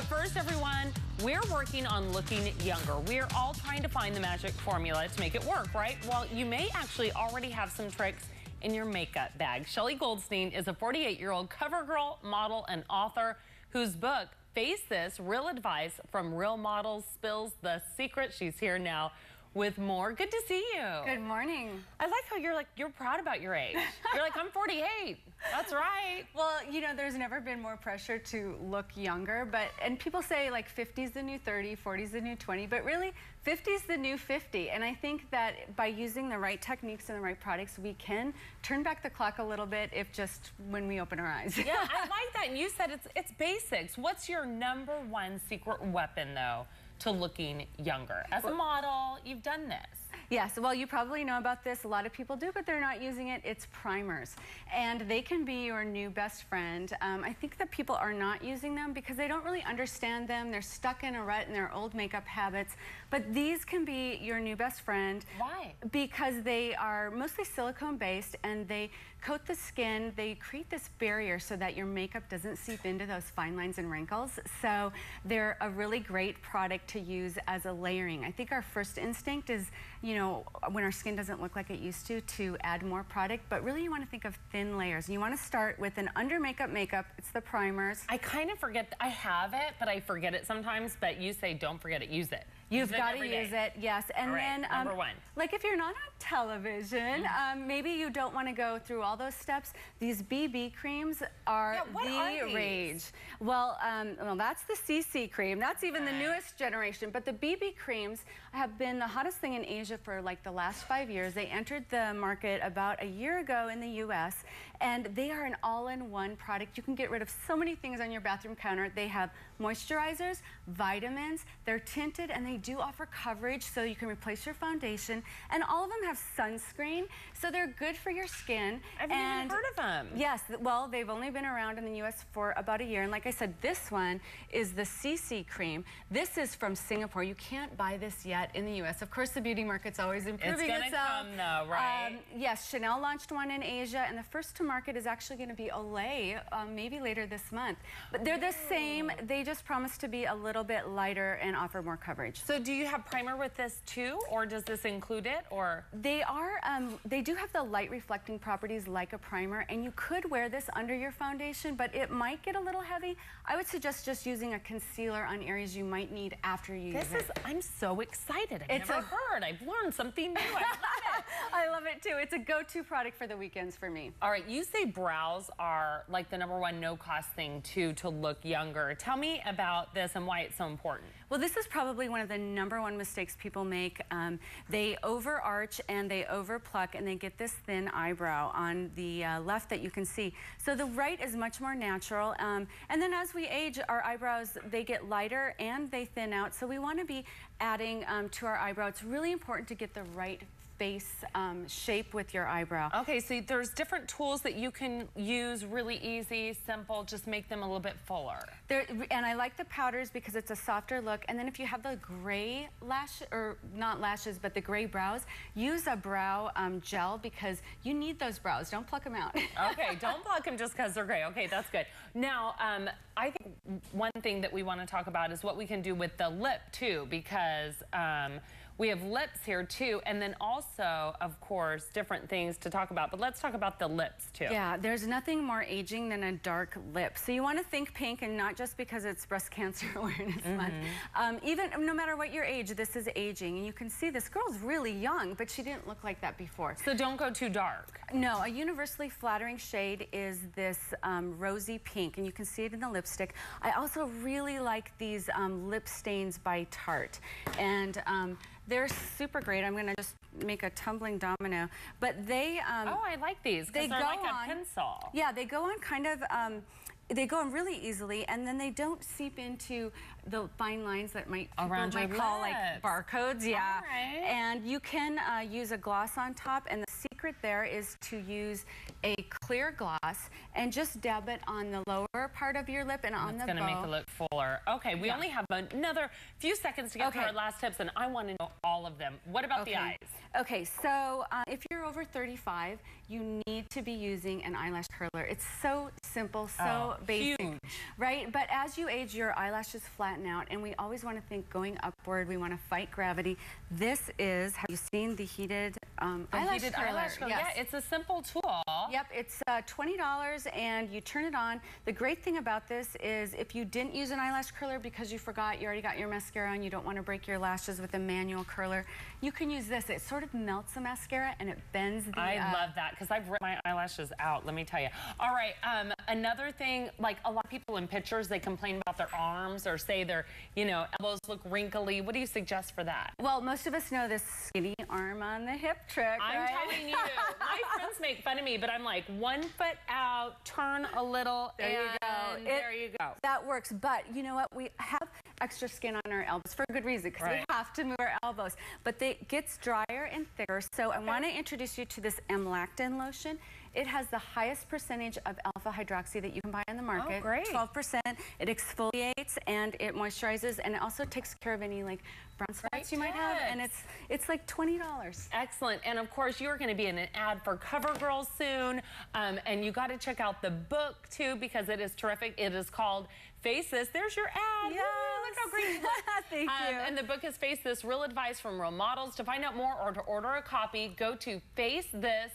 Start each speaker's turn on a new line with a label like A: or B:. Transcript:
A: But first, everyone, we're working on looking younger. We're all trying to find the magic formula to make it work, right? Well, you may actually already have some tricks in your makeup bag. Shelley GoodStein is a 48-year-old cover girl, model, and author whose book, Face This, Real Advice from Real Models, spills the secret. She's here now with more. Good to see you.
B: Good morning.
A: I like how you're proud about your age. You're like, I'm 48. That's right.
B: Well, you know, there's never been more pressure to look younger, and people say like 50's the new 30, 40's the new 20, but really 50's the new 50. And I think that by using the right techniques and the right products, we can turn back the clock a little bit if just when we open our eyes.
A: Yeah, I like that. And you said it's basics. What's your #1 secret weapon, though, to looking younger? As a model, you've done this.
B: Yes, well, you probably know about this. A lot of people do, but they're not using it. It's primers, and they can be your new best friend. I think that people are not using them because they don't really understand them. They're stuck in a rut in their old makeup habits, but these can be your new best friend.
A: Why?
B: Because they are mostly silicone-based, and they coat the skin. They create this barrier so that your makeup doesn't seep into those fine lines and wrinkles. So they're a really great product to use as a layering. I think our first instinct is, you know, when our skin doesn't look like it used to add more product, but really you want to think of thin layers. You want to start with an under makeup. It's the primers.
A: I kind of forget, I have it, but I forget it sometimes, but you say don't forget it, use it.
B: You've got to use it, yes. And
A: then, #1.
B: Like if you're not on television, maybe you don't want to go through all those steps. These BB creams are the rage. Well, that's the CC cream. That's even the newest generation. But the BB creams have been the hottest thing in Asia for like the last 5 years. They entered the market about a year ago in the US, and they are an all-in-one product. You can get rid of so many things on your bathroom counter. They have moisturizers, vitamins, they're tinted, and they do offer coverage so you can replace your foundation, and all of them have sunscreen, so they're good for your skin.
A: I've never heard of them.
B: Yes, well, they've only been around in the US for about a year, and like I said, this one is the CC cream. This is from Singapore. You can't buy this yet in the US. Of course, the beauty market's always improving itself.
A: It's gonna come though, right?
B: Yes, Chanel launched one in Asia, and the first to market is actually gonna be Olay, maybe later this month. But they're the same, they just promise to be a little bit lighter and offer more coverage.
A: So do you have primer with this too, or does this include it, or?
B: They do have the light reflecting properties like a primer, and you could wear this under your foundation, but it might get a little heavy. I would suggest just using a concealer on areas you might need after you use it.
A: I'm so excited. I've never heard. I've learned something new. I love it.
B: I love it too. It's a go-to product for the weekends for me.
A: All right, you say brows are like the #1 no-cost thing too to look younger. Tell me about this and why it's so important.
B: Well, this is probably one of the #1 mistakes people make. They overarch and they overpluck, and they get this thin eyebrow on the left that you can see. So the right is much more natural. And then as we age, our eyebrows, they get lighter and they thin out. So we want to be adding to our eyebrow. It's really important to get the right face shape with your eyebrow.
A: Okay, so there's different tools that you can use, really easy, simple, just make them a little bit fuller.
B: And I like the powders because it's a softer look. And then if you have the gray or not lashes, but the gray brows, use a brow gel because you need those brows. Don't pluck them out.
A: Okay, don't pluck them just because they're gray. Okay, that's good. Now, I think one thing that we want to talk about is what we can do with the lip too, because we have lips here too, and then also, of course, different things to talk about. But let's talk about the lips too.
B: Yeah, there's nothing more aging than a dark lip. So you want to think pink, and not just because it's Breast Cancer Awareness Month. Even no matter what your age, this is aging. And you can see this girl's really young, but she didn't look like that before.
A: So don't go too dark.
B: No, a universally flattering shade is this rosy pink, and you can see it in the lipstick. I also really like these lip stains by Tarte. And they're super great. I'm gonna just make a tumbling domino, but they
A: oh, I like these because they're like a pencil.
B: Yeah, they go on kind of they go on really easily, and then they don't seep into the fine lines that people
A: around
B: might
A: your
B: call
A: lips.
B: like barcodes. Yeah.
A: All right.
B: And you can use a gloss on top, and the secret there is to use a clear gloss and just dab it on the lower part of your lip and on the bow.
A: It's going to make it look fuller. Okay, we only have another few seconds to get to our last tips, and I want to know all of them. What about the eyes?
B: Okay, so if you're over 35, you need to be using an eyelash curler. It's so simple, so basic, right? But as you age, your eyelashes flatten out, and we always want to think going upward. We want to fight gravity. This is, have you seen the heated eyelash curler?
A: Yes. Yeah, it's a simple tool.
B: Yep, it's $20, and you turn it on. The great thing about this is if you didn't use an eyelash curler because you forgot, you already got your mascara on, you don't want to break your lashes with a manual curler, you can use this. It sort of melts the mascara and it bends the...
A: I love that because I've ripped my eyelashes out, let me tell you. All right, another thing, like a lot of people in pictures, they complain about their arms or say their, elbows look wrinkly. What do you suggest for that?
B: Well, most of us know this skinny arm on the hip trick,
A: I'm telling you, my friends make fun of me, but I'm like 1 foot out, turn a little,
B: there you go.
A: There you go.
B: That works, but you know what? We have extra skin on our elbows for a good reason, because we have to move our elbows. But it gets drier and thicker, so I want to introduce you to this M-Lactin lotion. It has the highest percentage of alpha hydroxy that you can buy on the market.
A: Oh, great.
B: 12%. It exfoliates and it moisturizes, and it also takes care of any like brown spots you might have, and it's like $20.
A: Excellent. And of course, you're going to be in an ad for CoverGirl soon, and you got to check out the book too, because it is terrific. It is called Face This. There's your ad.
B: Yes.
A: Woo, look how great you look.
B: Thank you.
A: And the book is Face This, Real Advice from Real Models. To find out more or to order a copy, go to facethis.me.